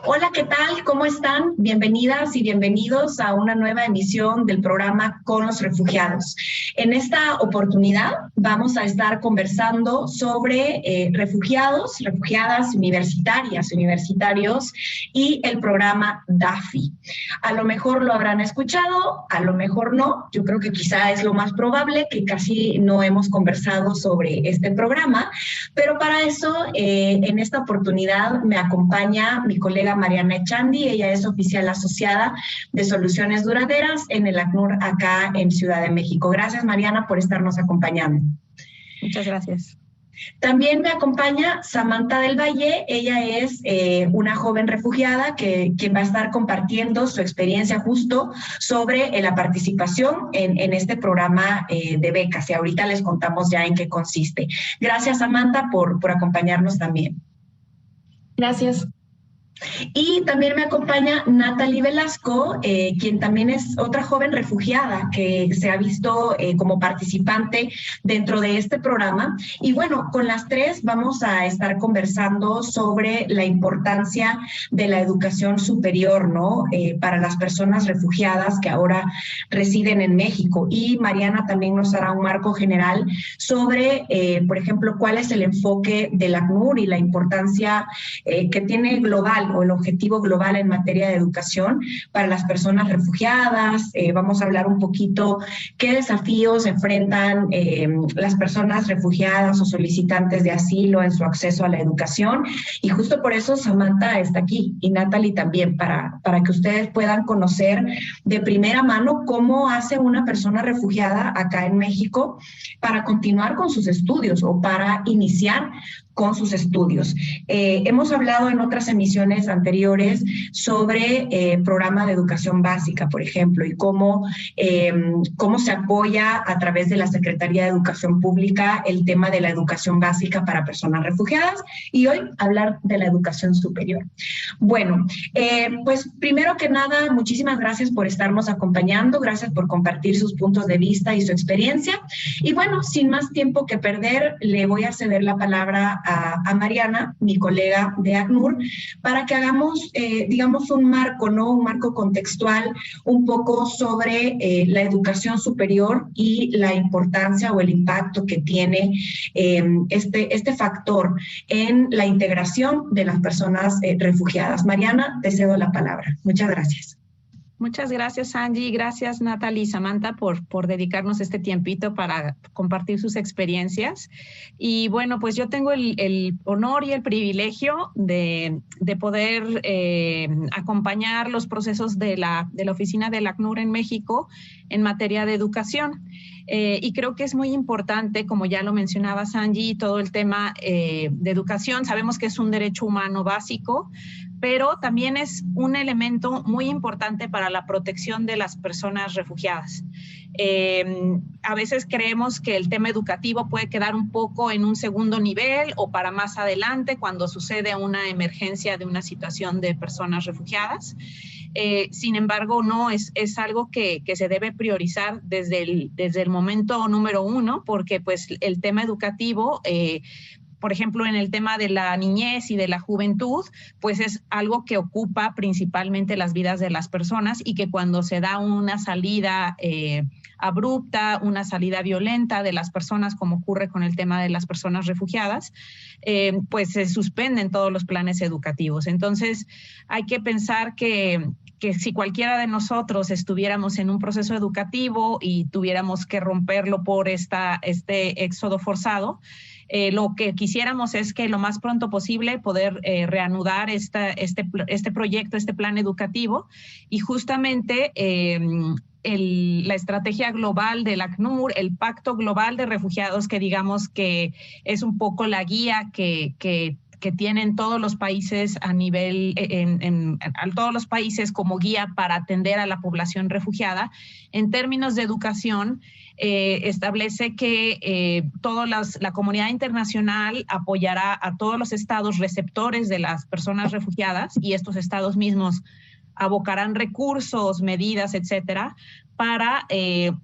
Hola, ¿qué tal? ¿Cómo están? Bienvenidas y bienvenidos a una nueva emisión del programa Con los Refugiados. En esta oportunidad vamos a estar conversando sobre refugiados, refugiadas universitarias, universitarios y el programa DAFI. A lo mejor lo habrán escuchado, a lo mejor no. Yo creo que quizá es lo más probable que casi no hemos conversado sobre este programa, pero para eso en esta oportunidad me acompaña mi colega Mariana Echandi. Ella es oficial asociada de Soluciones Duraderas en el ACNUR acá en Ciudad de México. Gracias, Mariana, por estarnos acompañando. Muchas gracias. También me acompaña Samantha del Valle. Ella es una joven refugiada que va a estar compartiendo su experiencia justo sobre la participación en este programa de becas. Y ahorita les contamos ya en qué consiste. Gracias, Samantha, por acompañarnos también. Gracias. Y también me acompaña Natalie Velasco, quien también es otra joven refugiada que se ha visto como participante dentro de este programa. Y bueno, con las tres vamos a estar conversando sobre la importancia de la educación superior, ¿no? Para las personas refugiadas que ahora residen en México. Y Mariana también nos hará un marco general sobre, por ejemplo, cuál es el enfoque del ACNUR y la importancia que tiene global o el objetivo global en materia de educación para las personas refugiadas. Vamos a hablar un poquito qué desafíos enfrentan las personas refugiadas o solicitantes de asilo en su acceso a la educación. Y justo por eso Samantha está aquí y Natalie también, para que ustedes puedan conocer de primera mano cómo hace una persona refugiada acá en México para continuar con sus estudios o para iniciar con sus estudios. Hemos hablado en otras emisiones anteriores sobre programa de educación básica, por ejemplo, y cómo se apoya a través de la Secretaría de Educación Pública el tema de la educación básica para personas refugiadas, y hoy hablar de la educación superior. Bueno, pues primero que nada, muchísimas gracias por estarnos acompañando, gracias por compartir sus puntos de vista y su experiencia. Y bueno, sin más tiempo que perder, le voy a ceder la palabra a Mariana, mi colega de ACNUR, para que hagamos, digamos, un marco, ¿no? Un marco contextual un poco sobre la educación superior y la importancia o el impacto que tiene este factor en la integración de las personas refugiadas. Mariana, te cedo la palabra. Muchas gracias. Muchas gracias, Angie. Gracias, Natalie y Samantha, por dedicarnos este tiempito para compartir sus experiencias. Y bueno, pues yo tengo el honor y el privilegio de poder acompañar los procesos de la oficina del ACNUR en México en materia de educación. Y creo que es muy importante, como ya lo mencionaba Angie, todo el tema de educación. Sabemos que es un derecho humano básico, pero también es un elemento muy importante para la protección de las personas refugiadas. A veces creemos que el tema educativo puede quedar un poco en un segundo nivel o para más adelante cuando sucede una emergencia de una situación de personas refugiadas. Sin embargo, no, es algo que se debe priorizar desde el momento número uno, porque pues el tema educativo, por ejemplo, en el tema de la niñez y de la juventud, pues es algo que ocupa principalmente las vidas de las personas, y que cuando se da una salida abrupta, una salida violenta de las personas, como ocurre con el tema de las personas refugiadas, pues se suspenden todos los planes educativos. Entonces, hay que pensar que si cualquiera de nosotros estuviéramos en un proceso educativo y tuviéramos que romperlo por este éxodo forzado, lo que quisiéramos es que lo más pronto posible poder reanudar este proyecto, este plan educativo, y justamente la estrategia global del ACNUR, el Pacto Global de Refugiados, que digamos que es un poco la guía que tienen todos los países a nivel, todos los países como guía para atender a la población refugiada. En términos de educación, establece que la comunidad internacional apoyará a todos los estados receptores de las personas refugiadas, y estos estados mismos abocarán recursos, medidas, etcétera, para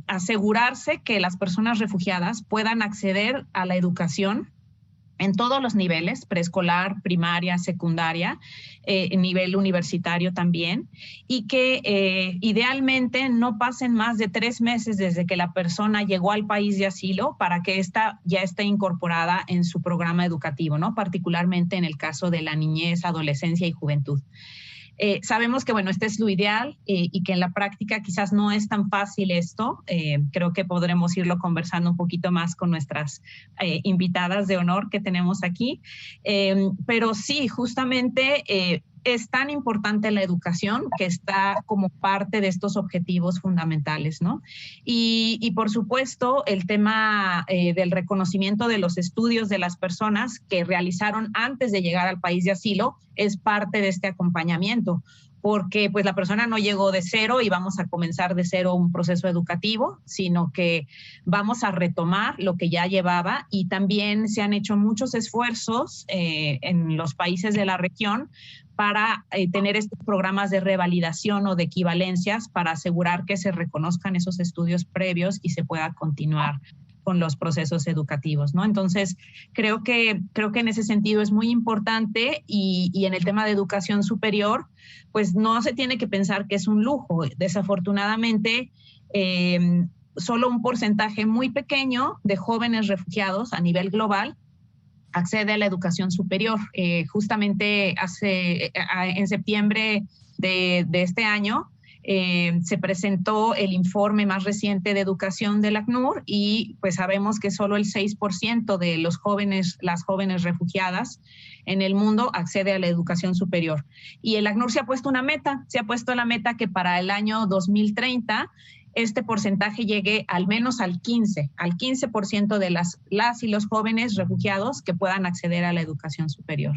asegurarse que las personas refugiadas puedan acceder a la educación en todos los niveles, preescolar, primaria, secundaria, nivel universitario también, y que idealmente no pasen más de 3 meses desde que la persona llegó al país de asilo para que ésta ya esté incorporada en su programa educativo, ¿no? Particularmente en el caso de la niñez, adolescencia y juventud. Sabemos que, bueno, este es lo ideal y que en la práctica quizás no es tan fácil esto. Creo que podremos irlo conversando un poquito más con nuestras invitadas de honor que tenemos aquí. Pero sí, justamente es tan importante la educación que está como parte de estos objetivos fundamentales, ¿no? Y por supuesto, el tema del reconocimiento de los estudios de las personas que realizaron antes de llegar al país de asilo es parte de este acompañamiento, porque pues la persona no llegó de cero y vamos a comenzar de cero un proceso educativo, sino que vamos a retomar lo que ya llevaba, y también se han hecho muchos esfuerzos en los países de la región para tener estos programas de revalidación o de equivalencias para asegurar que se reconozcan esos estudios previos y se pueda continuar con los procesos educativos, ¿no? Entonces, creo que en ese sentido es muy importante, y en el tema de educación superior, pues no se tiene que pensar que es un lujo. Desafortunadamente, solo un porcentaje muy pequeño de jóvenes refugiados a nivel global accede a la educación superior. Justamente en septiembre de este año, se presentó el informe más reciente de educación del ACNUR, y pues sabemos que solo el 6% de las jóvenes refugiadas en el mundo accede a la educación superior. Y el ACNUR se ha puesto la meta que para el año 2030 este porcentaje llegue al menos al 15% de las y los jóvenes refugiados que puedan acceder a la educación superior.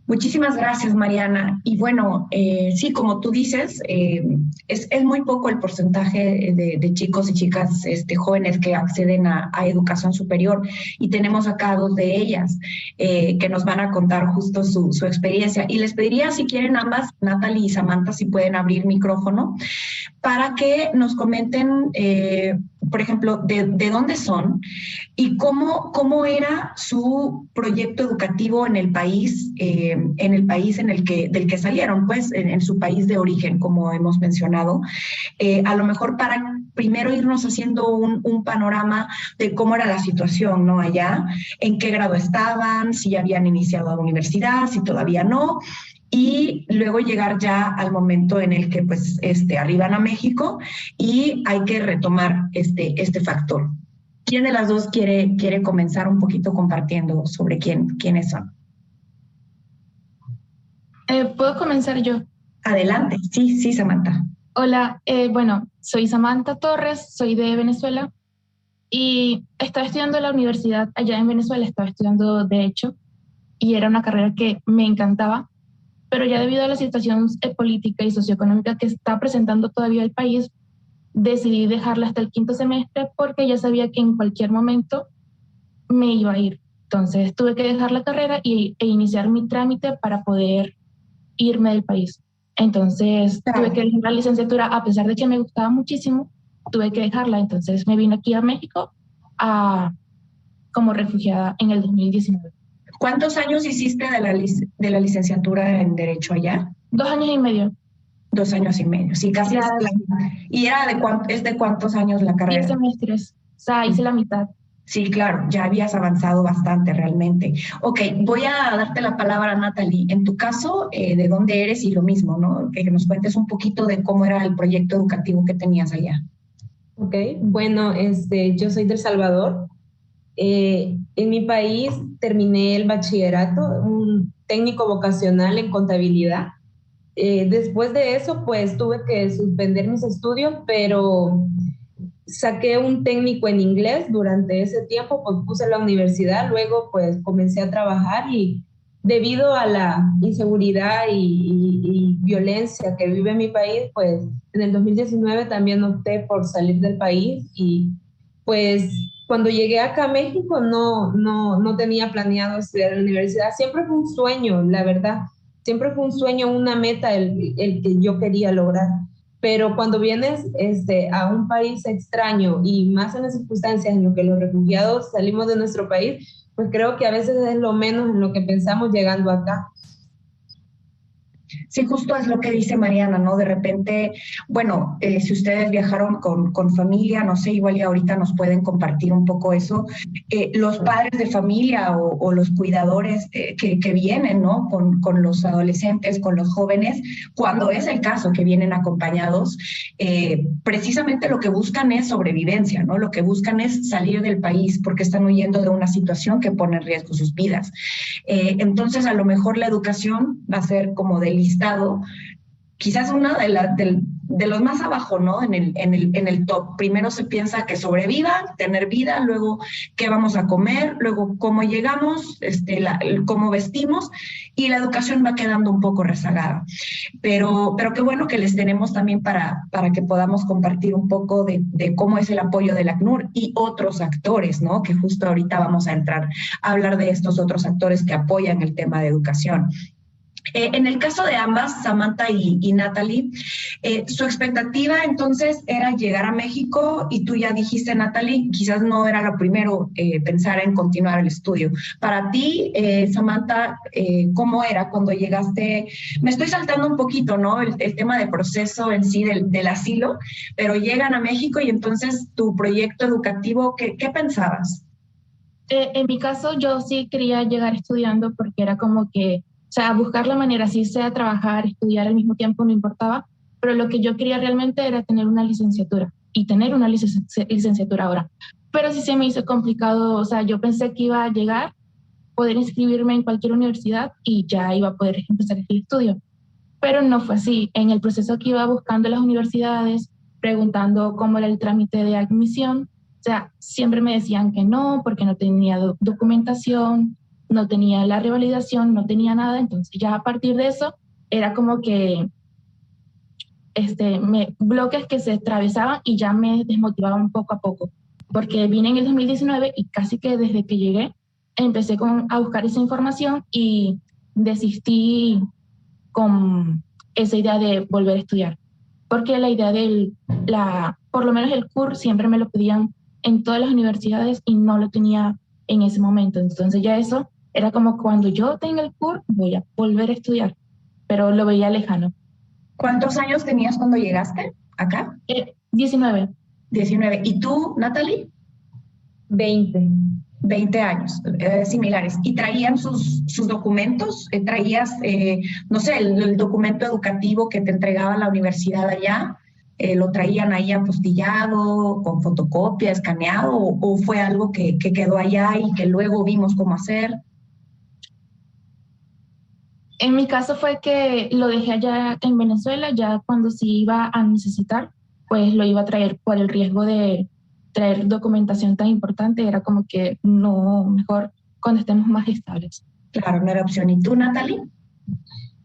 Muchísimas gracias, Mariana. Y bueno, sí, como tú dices, es muy poco el porcentaje de chicos y chicas jóvenes que acceden a educación superior, y tenemos acá 2 de ellas que nos van a contar justo su experiencia. Y les pediría, si quieren ambas, Natalie y Samantha, si pueden abrir micrófono, para que nos comenten, por ejemplo, de dónde son y cómo era su proyecto educativo en el país del que salieron, pues en su país de origen, como hemos mencionado. A lo mejor para primero irnos haciendo un panorama de cómo era la situación, ¿no? Allá, en qué grado estaban, si ya habían iniciado la universidad, si todavía no, y luego llegar ya al momento en el que pues arriban a México y hay que retomar este factor. ¿Quién de las dos quiere comenzar un poquito compartiendo sobre quiénes son? ¿Puedo comenzar yo? Adelante, sí, Samantha. Hola, bueno, soy Samantha Torres, soy de Venezuela y estaba estudiando en la universidad allá en Venezuela, estaba estudiando Derecho y era una carrera que me encantaba, pero ya debido a la situación política y socioeconómica que está presentando todavía el país, decidí dejarla hasta el 5º semestre porque ya sabía que en cualquier momento me iba a ir. Entonces tuve que dejar la carrera e iniciar mi trámite para poder irme del país. Entonces tuve que dejar la licenciatura, a pesar de que me gustaba muchísimo, tuve que dejarla. Entonces me vine aquí a México como refugiada en el 2019. ¿Cuántos años hiciste de la licenciatura en Derecho allá? 2 años y medio. 2 años y medio, sí, casi es la mitad. ¿Y era de cuántos años la carrera? 10 semestres, o sea, hice la mitad. Sí, claro, ya habías avanzado bastante realmente. Ok, voy a darte la palabra a Natalie. En tu caso, ¿de dónde eres? Y lo mismo, ¿no? Que nos cuentes un poquito de cómo era el proyecto educativo que tenías allá. Ok, bueno, yo soy de El Salvador. En mi país terminé el bachillerato, un técnico vocacional en contabilidad. Después de eso, pues tuve que suspender mis estudios, pero saqué un técnico en inglés durante ese tiempo, pues puse la universidad, luego pues comencé a trabajar, y debido a la inseguridad y violencia que vive mi país, pues en el 2019 también opté por salir del país, y pues cuando llegué acá a México no tenía planeado estudiar en la universidad. Siempre fue un sueño, la verdad, siempre fue un sueño, una meta el que yo quería lograr. Pero cuando vienes a un país extraño, y más en las circunstancias en las que los refugiados salimos de nuestro país, pues creo que a veces es lo menos en lo que pensamos llegando acá. Sí, justo es lo que dice Mariana, ¿no? De repente, bueno, si ustedes viajaron con familia, no sé, igual y ahorita nos pueden compartir un poco eso. Los padres de familia o los cuidadores que vienen, ¿no? Con los adolescentes, con los jóvenes, cuando es el caso que vienen acompañados, precisamente lo que buscan es sobrevivencia, ¿no? Lo que buscan es salir del país porque están huyendo de una situación que pone en riesgo sus vidas. Entonces, a lo mejor la educación va a ser como del listado, quizás una de los más abajo, ¿no? En el top. Primero se piensa que sobreviva, tener vida, luego qué vamos a comer, luego cómo llegamos, cómo vestimos, y la educación va quedando un poco rezagada. Pero qué bueno que les tenemos también para que podamos compartir un poco de cómo es el apoyo del ACNUR y otros actores, ¿no? Que justo ahorita vamos a entrar a hablar de estos otros actores que apoyan el tema de educación. En el caso de ambas, Samantha y Natalie, su expectativa entonces era llegar a México y tú ya dijiste, Natalie, quizás no era lo primero pensar en continuar el estudio. Para ti, Samantha, ¿cómo era cuando llegaste? Me estoy saltando un poquito, ¿no? El tema de proceso en sí del asilo, pero llegan a México y entonces tu proyecto educativo, ¿qué pensabas? En mi caso, yo sí quería llegar estudiando porque era como que, o sea, buscar la manera, si sea trabajar, estudiar al mismo tiempo, no importaba, pero lo que yo quería realmente era tener una licenciatura y tener una licenciatura ahora. Pero sí se me hizo complicado, o sea, yo pensé que iba a llegar, poder inscribirme en cualquier universidad y ya iba a poder empezar el estudio. Pero no fue así. En el proceso que iba buscando las universidades, preguntando cómo era el trámite de admisión, o sea, siempre me decían que no, porque no tenía documentación, no tenía la revalidación, no tenía nada. Entonces ya a partir de eso era como que bloques que se atravesaban y ya me desmotivaban poco a poco. Porque vine en el 2019 y casi que desde que llegué empecé a buscar esa información y desistí con esa idea de volver a estudiar. Porque la idea por lo menos el CUR siempre me lo pedían en todas las universidades y no lo tenía en ese momento. Entonces ya eso era como cuando yo tenga el CUR voy a volver a estudiar, pero lo veía lejano. ¿Cuántos años tenías cuando llegaste acá? 19. 19. ¿Y tú, Natalie? 20. 20 años, similares. ¿Y traían sus documentos? ¿Traías, no sé, el documento educativo que te entregaba la universidad allá? ¿Lo traían ahí apostillado, con fotocopia, escaneado? ¿O fue algo que quedó allá y que luego vimos cómo hacer? En mi caso fue que lo dejé allá en Venezuela, ya cuando sí iba a necesitar, pues lo iba a traer por el riesgo de traer documentación tan importante, era como que no, mejor cuando estemos más estables. Claro, no era opción. ¿Y tú, Natalie?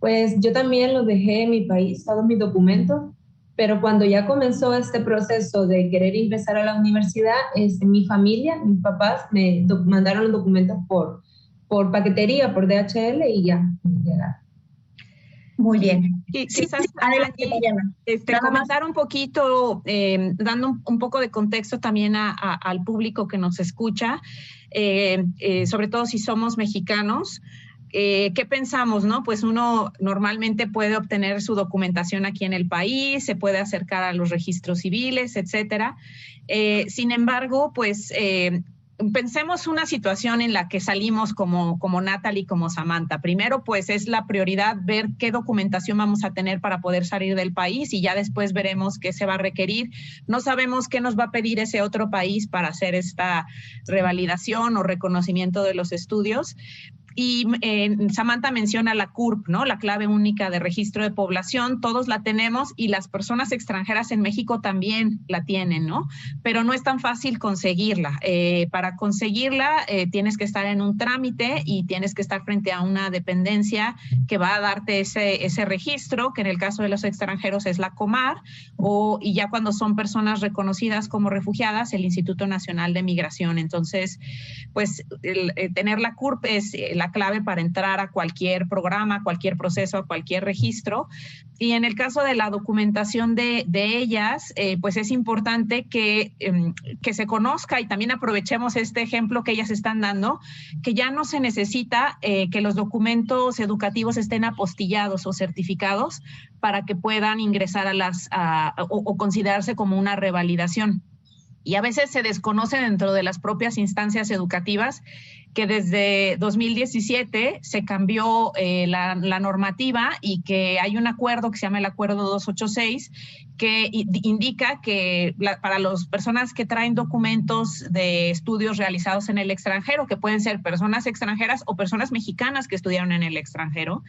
Pues yo también los dejé en mi país, todos mis documentos, pero cuando ya comenzó este proceso de querer ingresar a la universidad, mi familia, mis papás, me mandaron los documentos por paquetería, por DHL y ya. Muy bien. Y quizás adelante, comentar un poquito, dando un poco de contexto también al público que nos escucha, sobre todo si somos mexicanos. ¿Qué pensamos, no? Pues uno normalmente puede obtener su documentación aquí en el país, se puede acercar a los registros civiles, etcétera. Sin embargo, pues pensemos una situación en la que salimos como Natalie, como Samantha. Primero, pues es la prioridad ver qué documentación vamos a tener para poder salir del país y ya después veremos qué se va a requerir. No sabemos qué nos va a pedir ese otro país para hacer esta revalidación o reconocimiento de los estudios. Y Samantha menciona la CURP, ¿no? La clave única de registro de población. Todos la tenemos y las personas extranjeras en México también la tienen, ¿no? Pero no es tan fácil conseguirla. Para conseguirla tienes que estar en un trámite y tienes que estar frente a una dependencia que va a darte ese registro, que en el caso de los extranjeros es la COMAR, y ya cuando son personas reconocidas como refugiadas, el Instituto Nacional de Migración. Entonces, pues tener la CURP es la clave para entrar a cualquier programa, cualquier proceso, a cualquier registro. Y en el caso de la documentación de ellas, pues es importante que se conozca y también aprovechemos tenemos este ejemplo que ellas están dando, que ya no se necesita que los documentos educativos estén apostillados o certificados para que puedan ingresar o considerarse como una revalidación. Y a veces se desconoce dentro de las propias instancias educativas que desde 2017 se cambió la normativa y que hay un acuerdo que se llama el Acuerdo 286 que indica que para las personas que traen documentos de estudios realizados en el extranjero, que pueden ser personas extranjeras o personas mexicanas que estudiaron en el extranjero,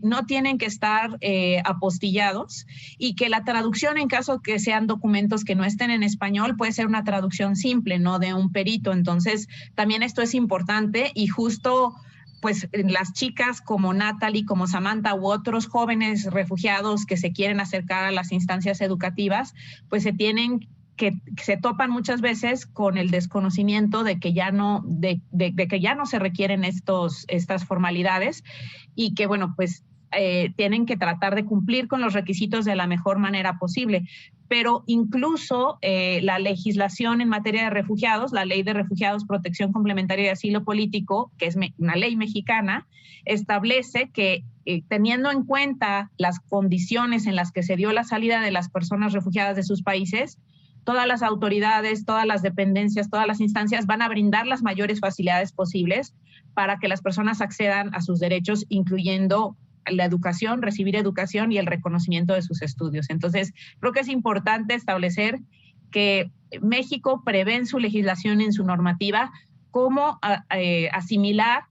no tienen que estar apostillados, y que la traducción, en caso que sean documentos que no estén en español, puede ser una traducción simple, no de un perito. Entonces, también esto es importante, y justo pues las chicas como Natalie, como Samantha u otros jóvenes refugiados que se quieren acercar a las instancias educativas, pues se topan muchas veces con el desconocimiento de que ya no se requieren estas formalidades, y que, bueno, pues tienen que tratar de cumplir con los requisitos de la mejor manera posible. Pero incluso la legislación en materia de refugiados, la Ley de Refugiados, Protección Complementaria y Asilo Político, que es una ley mexicana, establece que teniendo en cuenta las condiciones en las que se dio la salida de las personas refugiadas de sus países, todas las autoridades, todas las dependencias, todas las instancias van a brindar las mayores facilidades posibles para que las personas accedan a sus derechos, incluyendo la educación, recibir educación y el reconocimiento de sus estudios. Entonces, creo que es importante establecer que México prevé en su legislación, en su normativa, cómo asimilar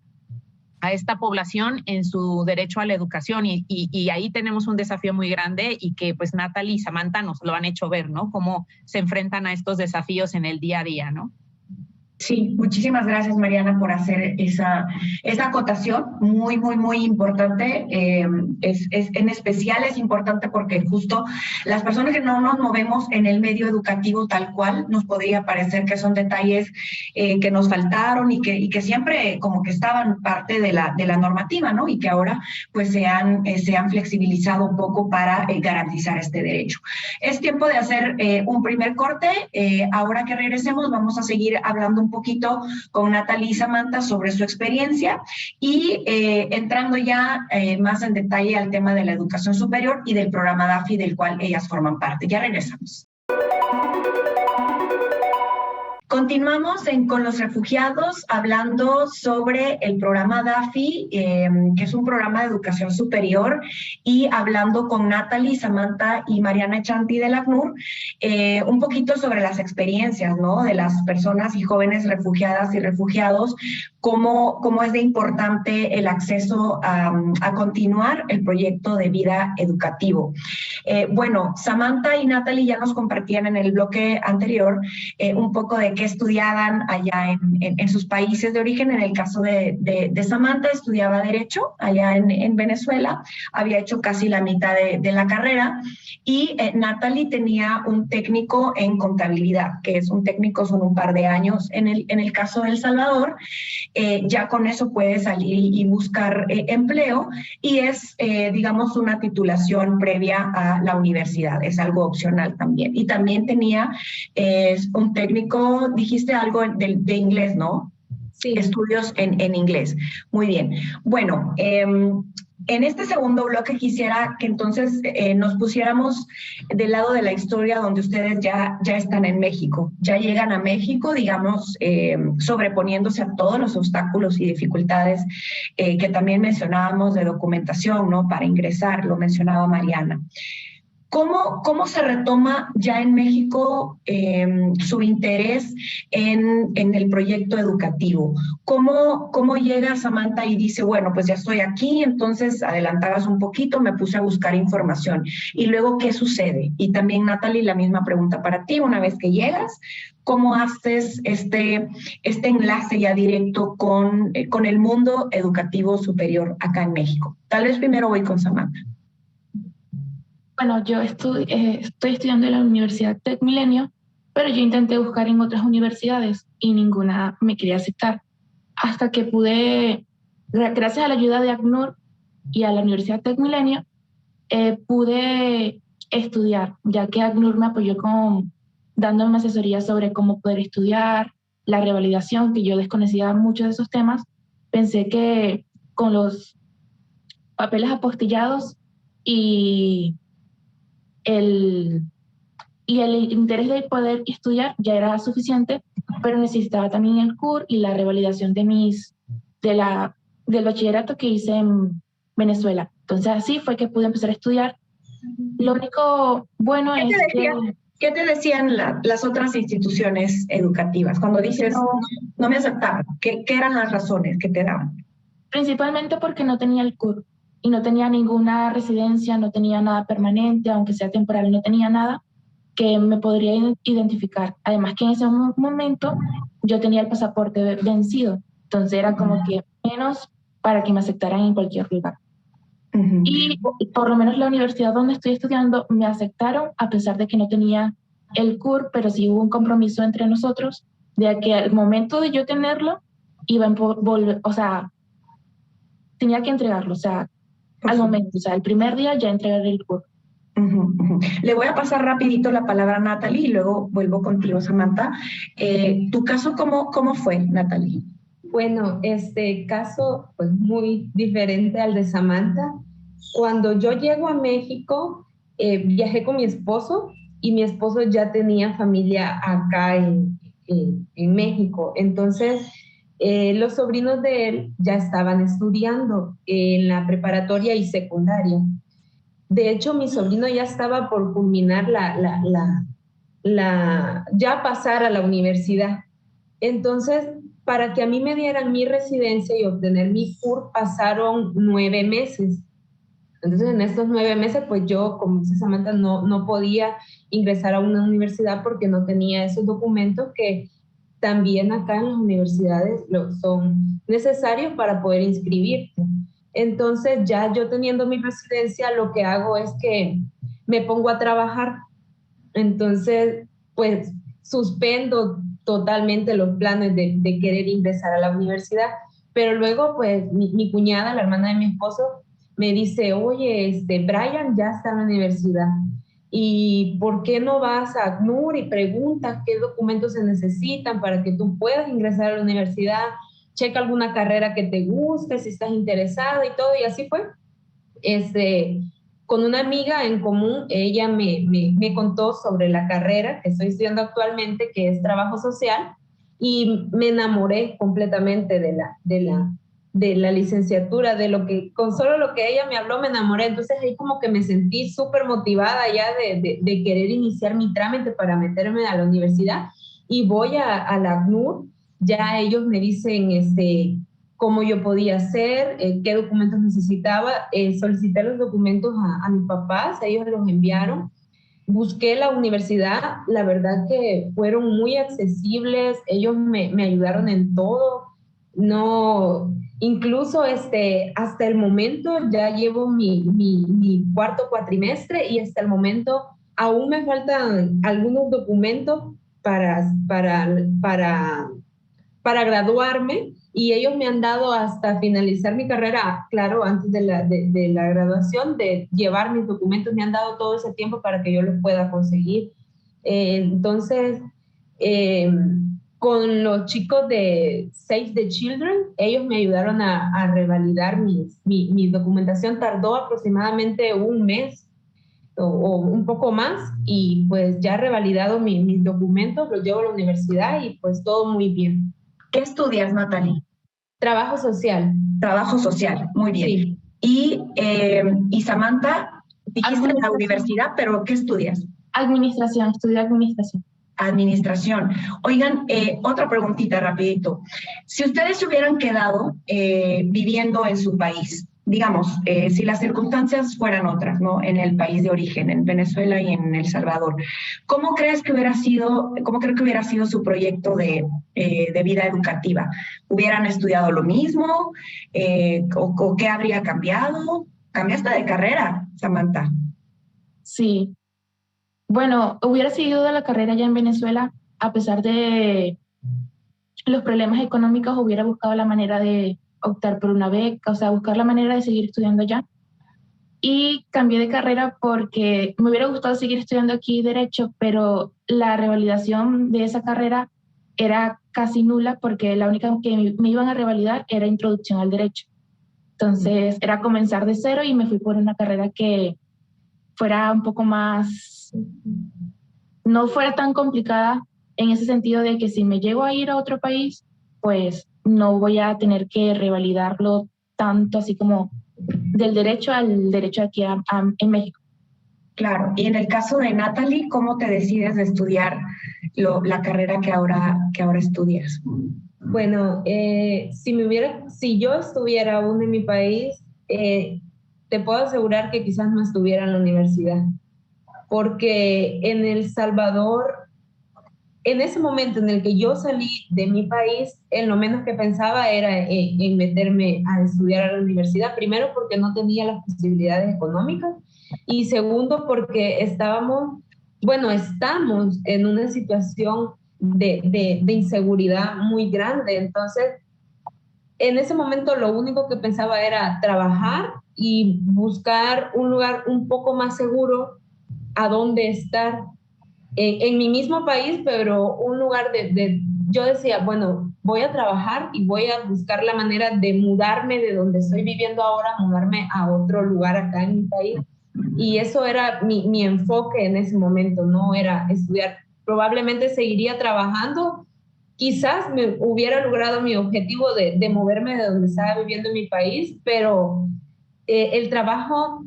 a esta población en su derecho a la educación, y ahí tenemos un desafío muy grande, y que pues Natalie y Samantha nos lo han hecho ver, ¿no? Cómo se enfrentan a estos desafíos en el día a día, ¿no? Sí, muchísimas gracias, Mariana, por hacer esa acotación muy, muy, muy importante. En especial es importante porque justo las personas que no nos movemos en el medio educativo tal cual, nos podría parecer que son detalles que nos faltaron y que siempre como que estaban parte de la normativa, ¿no? Y que ahora pues se han flexibilizado un poco para garantizar este derecho. Es tiempo de hacer un primer corte. Ahora que regresemos vamos a seguir hablando un poquito con Natalie y Samantha sobre su experiencia, y entrando ya más en detalle al tema de la educación superior y del programa DAFI del cual ellas forman parte. Ya regresamos. Continuamos con los refugiados hablando sobre el programa DAFI, que es un programa de educación superior, y hablando con Natalie, Samantha y Mariana Echanti del ACNUR, un poquito sobre las experiencias, ¿no?, de las personas y jóvenes refugiadas y refugiados, cómo es de importante el acceso a continuar el proyecto de vida educativo. Bueno, Samantha y Natalie ya nos compartían en el bloque anterior un poco de qué estudiaban allá en sus países de origen. En el caso de Samantha, estudiaba Derecho allá en Venezuela, había hecho casi la mitad de la carrera, y Natalie tenía un técnico en contabilidad, que es un técnico, son un par de años en el caso de El Salvador. Ya con eso puede salir y buscar empleo, y es, digamos, una titulación previa a la universidad, es algo opcional también. Y también tenía un técnico, dijiste algo de inglés, ¿no? Sí. Estudios en inglés. Muy bien. Bueno, en este segundo bloque quisiera que entonces nos pusiéramos del lado de la historia, donde ustedes ya están en México, ya llegan a México, digamos, sobreponiéndose a todos los obstáculos y dificultades que también mencionábamos de documentación, ¿no?, para ingresar, lo mencionaba Mariana. ¿Cómo se retoma ya en México su interés en el proyecto educativo? ¿Cómo llega Samantha y dice, bueno, pues ya estoy aquí, entonces adelantabas un poquito, me puse a buscar información? Y luego, ¿qué sucede? Y también, Natalie, la misma pregunta para ti. Una vez que llegas, ¿cómo haces este enlace ya directo con el mundo educativo superior acá en México? Tal vez primero voy con Samantha. Bueno, yo estoy estudiando en la Universidad Tec Milenio, pero yo intenté buscar en otras universidades y ninguna me quería aceptar. Hasta que pude, gracias a la ayuda de ACNUR y a la Universidad Tec Milenio, pude estudiar, ya que ACNUR me apoyó dándome asesoría sobre cómo poder estudiar, la revalidación, que yo desconocía muchos de esos temas, pensé que con los papeles apostillados y el, y el interés de poder estudiar ya era suficiente, pero necesitaba también el CUR y la revalidación del bachillerato que hice en Venezuela. Entonces así fue que pude empezar a estudiar. Lo único bueno es que... ¿Qué te decían las otras instituciones educativas cuando dices no me aceptaban? ¿Qué eran las razones que te daban? Principalmente porque no tenía el CUR y no tenía ninguna residencia, no tenía nada permanente, aunque sea temporal, no tenía nada que me podría identificar. Además que en ese momento yo tenía el pasaporte vencido, entonces era como que menos para que me aceptaran en cualquier lugar. Y por lo menos la universidad donde estoy estudiando me aceptaron a pesar de que no tenía el CUR, pero sí hubo un compromiso entre nosotros de que al momento de yo tenerlo iba a volver, o sea, tenía que entregarlo, o sea, al momento, o sea, el primer día ya entregaré el CUR. Le voy a pasar rapidito la palabra a Natalie y luego vuelvo contigo, Samantha. ¿Tu caso cómo fue, Natalie? Bueno, este caso pues muy diferente al de Samantha. Cuando yo llego a México, viajé con mi esposo y mi esposo ya tenía familia acá en México. Entonces, los sobrinos de él ya estaban estudiando en la preparatoria y secundaria. De hecho, mi sobrino ya estaba por culminar ya pasar a la universidad. Entonces, para que a mí me dieran mi residencia y obtener mi CUR, pasaron 9 meses. Entonces, en estos 9 meses, pues yo, como dice Samantha, no podía ingresar a una universidad porque no tenía esos documentos que también acá en las universidades son necesarios para poder inscribirte. Entonces, ya yo teniendo mi residencia, lo que hago es que me pongo a trabajar. Entonces, pues suspendo totalmente los planes de querer ingresar a la universidad. Pero luego, pues mi cuñada, la hermana de mi esposo, me dice, oye, Brian ya está en la universidad. ¿Y por qué no vas a ACNUR y preguntas qué documentos se necesitan para que tú puedas ingresar a la universidad? Checa alguna carrera que te guste, si estás interesada y todo. Y así fue. Con una amiga en común, ella me contó sobre la carrera que estoy estudiando actualmente, que es trabajo social, y me enamoré completamente de la licenciatura, con solo lo que ella me habló me enamoré. Entonces ahí como que me sentí súper motivada ya de querer iniciar mi trámite para meterme a la universidad, y voy a la ACNUR. Ya ellos me dicen cómo yo podía hacer, qué documentos necesitaba. Solicité los documentos a mis papás, ellos los enviaron. Busqué la universidad, la verdad que fueron muy accesibles, ellos me ayudaron en todo. No, incluso hasta el momento ya llevo mi cuarto cuatrimestre y hasta el momento aún me faltan algunos documentos para graduarme, y ellos me han dado hasta finalizar mi carrera, claro, antes de la graduación, de llevar mis documentos, me han dado todo ese tiempo para que yo los pueda conseguir. Entonces, con los chicos de Save the Children, ellos me ayudaron a revalidar mi documentación. Tardó aproximadamente un mes o un poco más, y pues ya he revalidado mis documentos, los llevo a la universidad y pues todo muy bien. ¿Qué estudias, Natalie? Trabajo social. Trabajo social, muy bien. Sí. Y Samantha, dijiste en la universidad, pero ¿qué estudias? Administración, estudio administración. Administración. Oigan, otra preguntita rapidito. Si ustedes se hubieran quedado viviendo en su país, digamos, si las circunstancias fueran otras, ¿no? En el país de origen, en Venezuela y en El Salvador, ¿cómo cree que hubiera sido su proyecto de vida educativa? ¿Hubieran estudiado lo mismo? ¿O qué habría cambiado? ¿Cambiaste de carrera, Samantha? Sí. Bueno, hubiera seguido de la carrera ya en Venezuela, a pesar de los problemas económicos, hubiera buscado la manera de optar por una beca, o sea, buscar la manera de seguir estudiando allá. Y cambié de carrera porque me hubiera gustado seguir estudiando aquí Derecho, pero la revalidación de esa carrera era casi nula porque la única que me iban a revalidar era introducción al derecho. Entonces era comenzar de cero y me fui por una carrera que fuera un poco más, no fuera tan complicada en ese sentido de que si me llego a ir a otro país, pues no voy a tener que revalidarlo tanto así como del derecho al derecho aquí en México. Claro, y en el caso de Natalie, ¿cómo te decides de estudiar la carrera que ahora estudias? Bueno, si yo estuviera aún en mi país, te puedo asegurar que quizás no estuviera en la universidad, porque en El Salvador, en ese momento en el que yo salí de mi país, en lo menos que pensaba era en meterme a estudiar a la universidad, primero porque no tenía las posibilidades económicas y segundo porque estamos en una situación de inseguridad muy grande. Entonces, en ese momento lo único que pensaba era trabajar y buscar un lugar un poco más seguro a donde estar en mi mismo país, pero un lugar yo decía, bueno, voy a trabajar y voy a buscar la manera de mudarme de donde estoy viviendo ahora, mudarme a otro lugar acá en mi país. Y eso era mi enfoque en ese momento, no era estudiar. Probablemente seguiría trabajando, quizás me hubiera logrado mi objetivo de moverme de donde estaba viviendo en mi país, pero el trabajo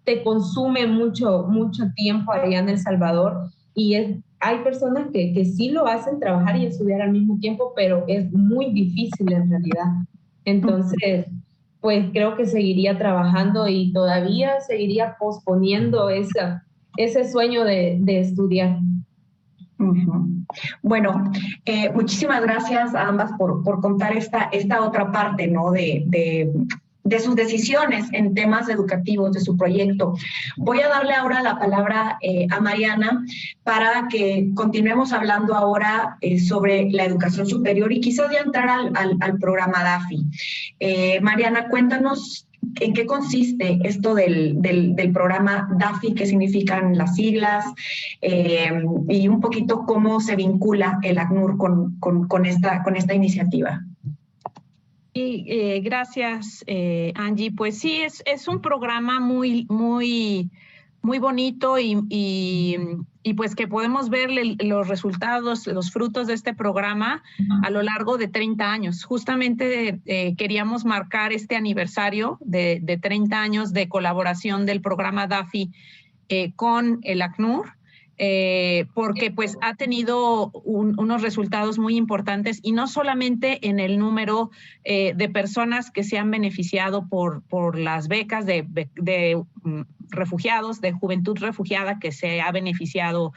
te consume mucho tiempo allá en El Salvador y hay personas que sí lo hacen, trabajar y estudiar al mismo tiempo, pero es muy difícil en realidad. Entonces, pues creo que seguiría trabajando y todavía seguiría posponiendo ese sueño de estudiar. Bueno, muchísimas gracias a ambas por contar esta otra parte, ¿no? De sus decisiones en temas educativos, de su proyecto. Voy a darle ahora la palabra a Mariana para que continuemos hablando ahora sobre la educación superior y quizás ya entrar al programa DAFI. Mariana, cuéntanos ¿en qué consiste esto del programa DAFI? ¿Qué significan las siglas? Y un poquito cómo se vincula el ACNUR con esta iniciativa. Y gracias, Angie. Pues sí, es un programa muy bonito y pues que podemos ver los resultados, los frutos de este programa a lo largo de 30 años. Justamente queríamos marcar este aniversario de 30 años de colaboración del programa DAFI con el ACNUR. Porque pues ha tenido unos resultados muy importantes y no solamente en el número de personas que se han beneficiado por las becas de refugiados, de juventud refugiada que se ha beneficiado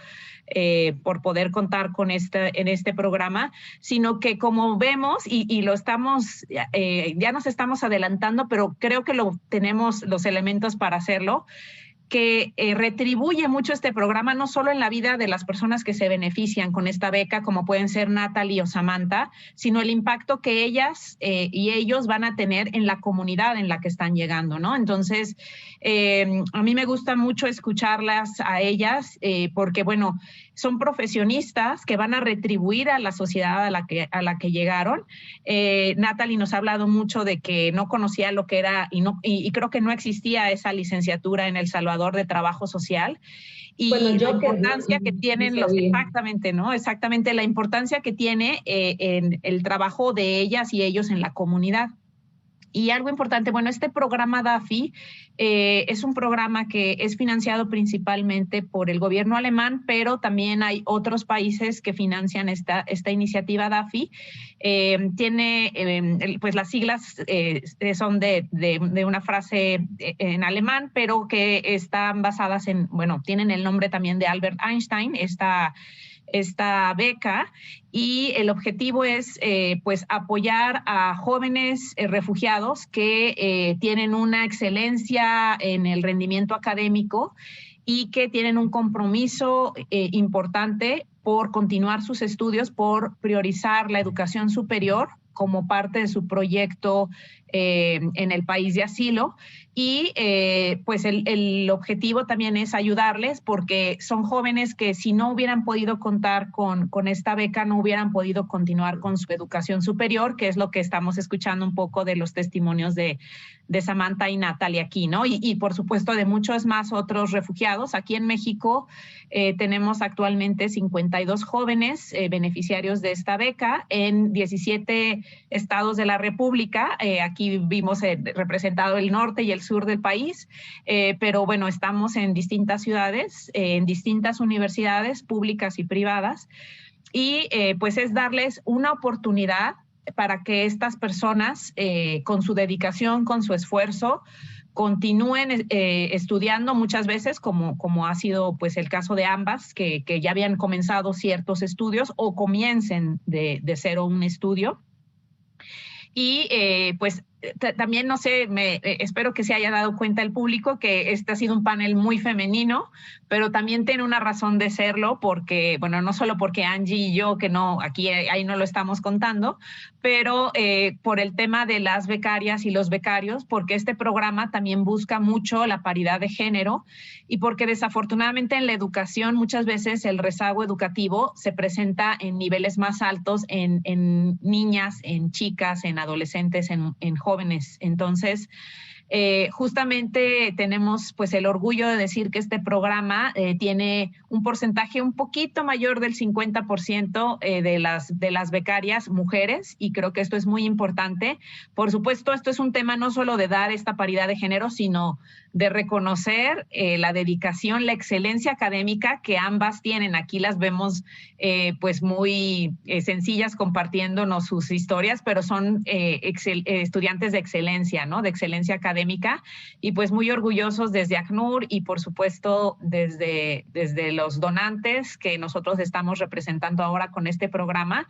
por poder contar con en este programa, sino que como vemos y lo estamos, ya nos estamos adelantando, pero creo que tenemos los elementos para hacerlo, que retribuye mucho este programa, no solo en la vida de las personas que se benefician con esta beca, como pueden ser Natalie o Samantha, sino el impacto que ellas y ellos van a tener en la comunidad en la que están llegando, ¿no? Entonces, a mí me gusta mucho escucharlas a ellas porque, bueno, son profesionistas que van a retribuir a la sociedad a la que llegaron. Natalie nos ha hablado mucho de que no conocía lo que era y creo que no existía esa licenciatura en El Salvador de trabajo social. Y bueno, la importancia que tienen exactamente, ¿no? Exactamente la importancia que tiene en el trabajo de ellas y ellos en la comunidad. Y algo importante, bueno, este programa DAFI es un programa que es financiado principalmente por el gobierno alemán, pero también hay otros países que financian esta iniciativa DAFI. Tiene, pues las siglas son de una frase en alemán, pero que están basadas bueno, tienen el nombre también de Albert Einstein, esta beca, y el objetivo es pues apoyar a jóvenes refugiados que tienen una excelencia en el rendimiento académico y que tienen un compromiso importante por continuar sus estudios, por priorizar la educación superior como parte de su proyecto en el país de asilo. Y pues el objetivo también es ayudarles, porque son jóvenes que si no hubieran podido contar con esta beca, no hubieran podido continuar con su educación superior, que es lo que estamos escuchando un poco de los testimonios de Samantha y Natalie aquí, ¿no? Y por supuesto de muchos más otros refugiados. Aquí en México tenemos actualmente 52 jóvenes beneficiarios de esta beca en 17 estados de la República. Aquí vimos representado el norte y el sur del país, pero bueno, estamos en distintas ciudades, en distintas universidades públicas y privadas, y pues es darles una oportunidad para que estas personas, con su dedicación, con su esfuerzo, continúen estudiando muchas veces, como ha sido pues el caso de ambas, que ya habían comenzado ciertos estudios o comiencen de cero un estudio. Y pues también, no sé, espero que se haya dado cuenta el público que este ha sido un panel muy femenino, pero también tiene una razón de serlo, porque, bueno, no solo porque Angie y yo, que no, aquí ahí no lo estamos contando, pero por el tema de las becarias y los becarios, porque este programa también busca mucho la paridad de género, y porque desafortunadamente en la educación muchas veces el rezago educativo se presenta en niveles más altos en niñas, en chicas, en adolescentes, en jóvenes. Entonces, justamente tenemos pues el orgullo de decir que este programa tiene un porcentaje un poquito mayor del 50% de las becarias mujeres, y creo que esto es muy importante. Por supuesto, esto es un tema no solo de dar esta paridad de género, sino de reconocer la dedicación, la excelencia académica que ambas tienen. Aquí las vemos pues muy sencillas compartiéndonos sus historias, pero son estudiantes de excelencia, ¿no? De excelencia académica, y pues muy orgullosos desde ACNUR y por supuesto desde los donantes que nosotros estamos representando ahora con este programa,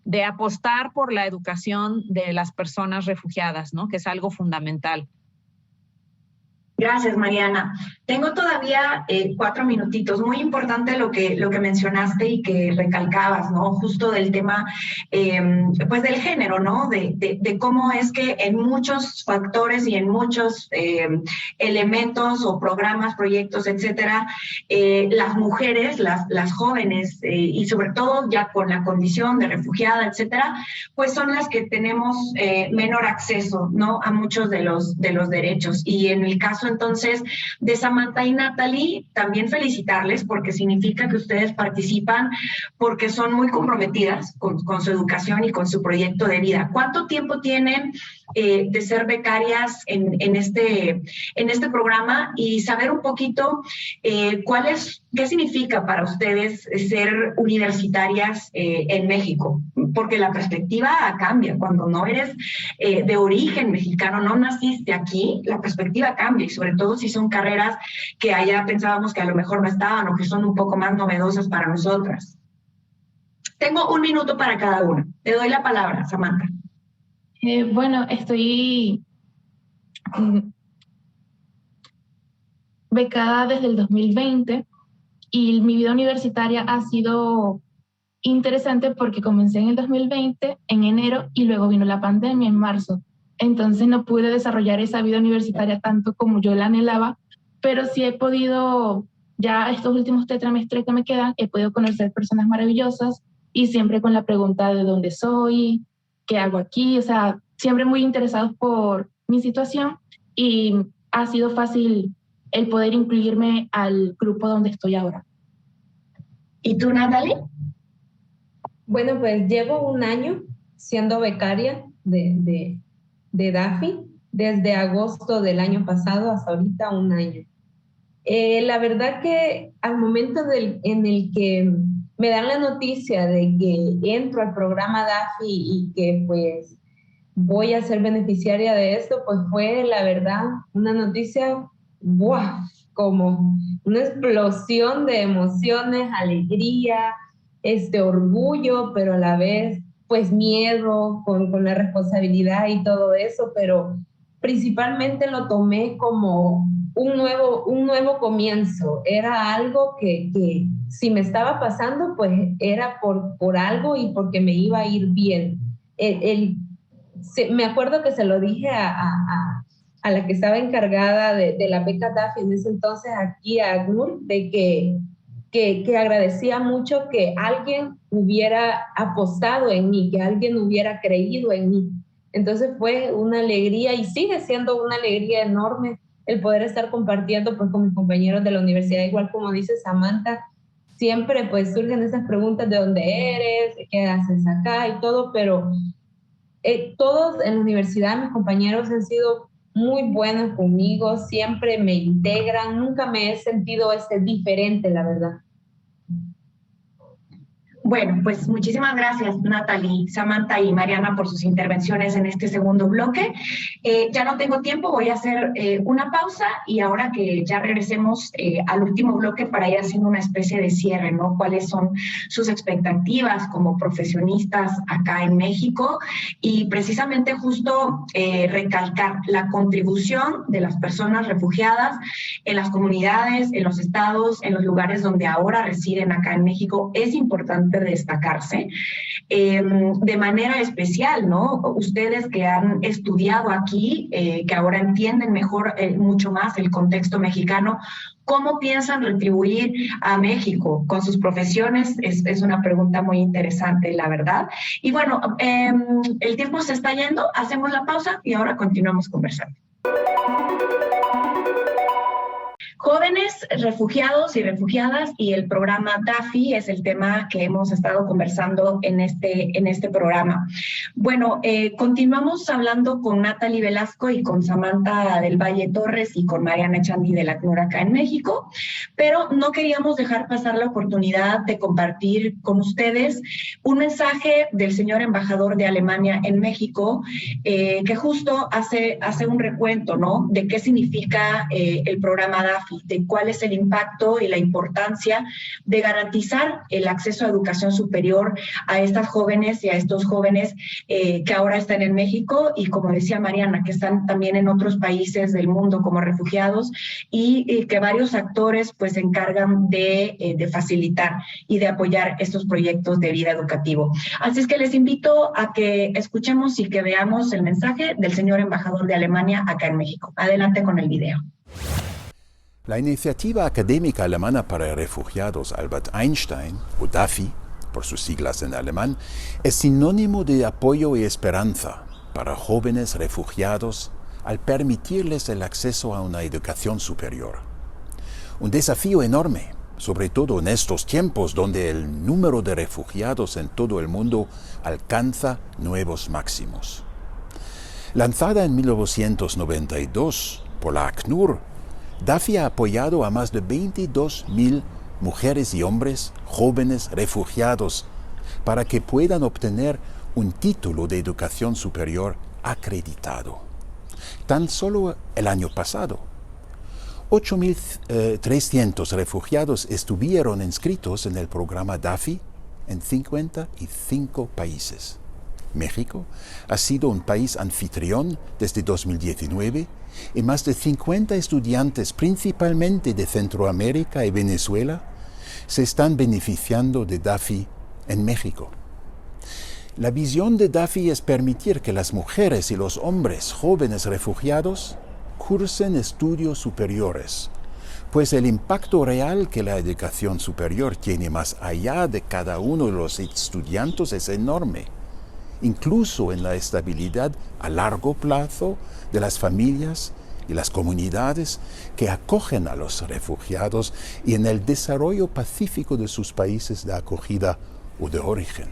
de apostar por la educación de las personas refugiadas, ¿no? Que es algo fundamental. Gracias, Mariana. Tengo todavía 4 minutitos. Muy importante lo que mencionaste y que recalcabas, ¿no? Justo del tema, pues del género, ¿no? De cómo es que en muchos factores y en muchos elementos o programas, proyectos, etcétera, las mujeres, las jóvenes, y sobre todo ya con la condición de refugiada, etcétera, pues son las que tenemos menor acceso, ¿no? A muchos de los derechos. Y en el caso entonces de Samantha y Natalie, también felicitarles, porque significa que ustedes participan porque son muy comprometidas con su educación y con su proyecto de vida. ¿Cuánto tiempo tienen de ser becarias en este programa? Y saber un poquito qué significa para ustedes ser universitarias en México, porque la perspectiva cambia. Cuando no eres de origen mexicano, no naciste aquí, la perspectiva cambia, y sobre todo si son carreras que allá pensábamos que a lo mejor no estaban o que son un poco más novedosas para nosotras. Tengo 1 minuto para cada una. Te doy la palabra, Samantha. Bueno, estoy becada desde el 2020 y mi vida universitaria ha sido interesante porque comencé en el 2020, en enero, y luego vino la pandemia en marzo. Entonces no pude desarrollar esa vida universitaria tanto como yo la anhelaba, pero sí he podido, ya estos últimos 3 trimestres que me quedan, he podido conocer personas maravillosas, y siempre con la pregunta de dónde soy, qué hago aquí, o sea, siempre muy interesados por mi situación, y ha sido fácil el poder incluirme al grupo donde estoy ahora. ¿Y tú, Natalie? Bueno, pues llevo 1 año siendo becaria de DAFI, desde agosto del año pasado hasta ahorita 1 año. La verdad que al momento en el que me dan la noticia de que entro al programa DAFI y que pues voy a ser beneficiaria de esto, pues fue la verdad una noticia, ¡buah!, como una explosión de emociones, alegría, orgullo, pero a la vez pues miedo con la responsabilidad y todo eso, pero principalmente lo tomé como un nuevo comienzo. Era algo que si me estaba pasando, pues era por algo y porque me iba a ir bien. sí, me acuerdo que se lo dije a la que estaba encargada de la beca DAFI en ese entonces aquí a ACNUR, de que agradecía mucho que alguien hubiera apostado en mí, que alguien hubiera creído en mí. Entonces fue una alegría y sigue siendo una alegría enorme el poder estar compartiendo pues, con mis compañeros de la universidad, igual como dice Samantha, siempre pues surgen esas preguntas de dónde eres, qué haces acá y todo, pero todos en la universidad, mis compañeros han sido muy buenos conmigo, siempre me integran, nunca me he sentido diferente, la verdad. Bueno, pues muchísimas gracias, Natalie, Samantha y Mariana, por sus intervenciones en este segundo bloque. Ya no tengo tiempo, voy a hacer una pausa y ahora que ya regresemos al último bloque para ir haciendo una especie de cierre, ¿no? ¿Cuáles son sus expectativas como profesionistas acá en México? Y precisamente justo recalcar la contribución de las personas refugiadas en las comunidades, en los estados, en los lugares donde ahora residen acá en México. Es importante destacarse de manera especial, ¿no? Ustedes que han estudiado aquí, que ahora entienden mejor, mucho más el contexto mexicano, ¿cómo piensan retribuir a México con sus profesiones? Es una pregunta muy interesante, la verdad. Y bueno, el tiempo se está yendo, hacemos la pausa y ahora continuamos conversando. Jóvenes refugiados y refugiadas y el programa DAFI es el tema que hemos estado conversando en este programa. Bueno, continuamos hablando con Natalie Velasco y con Samantha del Valle Torres y con Mariana Echandi de la ACNUR acá en México, pero no queríamos dejar pasar la oportunidad de compartir con ustedes un mensaje del señor embajador de Alemania en México, que justo hace un recuento, ¿no?, de qué significa el programa DAFI, de cuál es el impacto y la importancia de garantizar el acceso a educación superior a estas jóvenes y a estos jóvenes que ahora están en México y, como decía Mariana, que están también en otros países del mundo como refugiados y que varios actores pues se encargan de facilitar y de apoyar estos proyectos de vida educativo. Así es que les invito a que escuchemos y que veamos el mensaje del señor embajador de Alemania acá en México. Adelante con el video. La iniciativa académica alemana para refugiados Albert Einstein, o DAFI, por sus siglas en alemán, es sinónimo de apoyo y esperanza para jóvenes refugiados al permitirles el acceso a una educación superior. Un desafío enorme, sobre todo en estos tiempos donde el número de refugiados en todo el mundo alcanza nuevos máximos. Lanzada en 1992 por la ACNUR, DAFI ha apoyado a más de 22.000 mujeres y hombres jóvenes refugiados para que puedan obtener un título de educación superior acreditado. Tan solo el año pasado, 8.300 refugiados estuvieron inscritos en el programa DAFI en 55 países. México ha sido un país anfitrión desde 2019 y más de 50 estudiantes, principalmente de Centroamérica y Venezuela, se están beneficiando de DAFI en México. La visión de DAFI es permitir que las mujeres y los hombres jóvenes refugiados cursen estudios superiores, pues el impacto real que la educación superior tiene más allá de cada uno de los estudiantes es enorme, incluso en la estabilidad a largo plazo de las familias y las comunidades que acogen a los refugiados y en el desarrollo pacífico de sus países de acogida o de origen.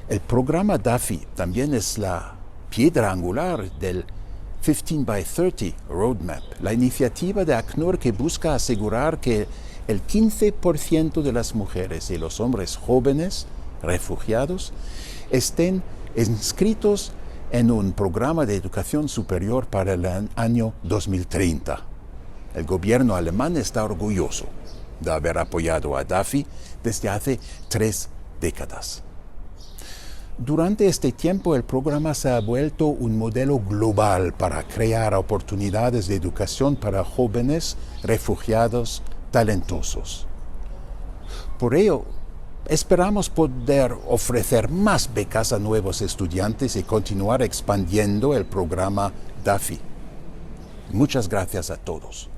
El programa DAFI también es la piedra angular del 15x30 Roadmap, la iniciativa de ACNUR que busca asegurar que el 15% de las mujeres y los hombres jóvenes refugiados estén inscritos en un programa de educación superior para el año 2030. El gobierno alemán está orgulloso de haber apoyado a DAFI desde hace 3 décadas. Durante este tiempo, el programa se ha vuelto un modelo global para crear oportunidades de educación para jóvenes refugiados talentosos. Por ello, Esperamos poder ofrecer más becas a nuevos estudiantes y continuar expandiendo el programa DAFI. Muchas gracias a todos.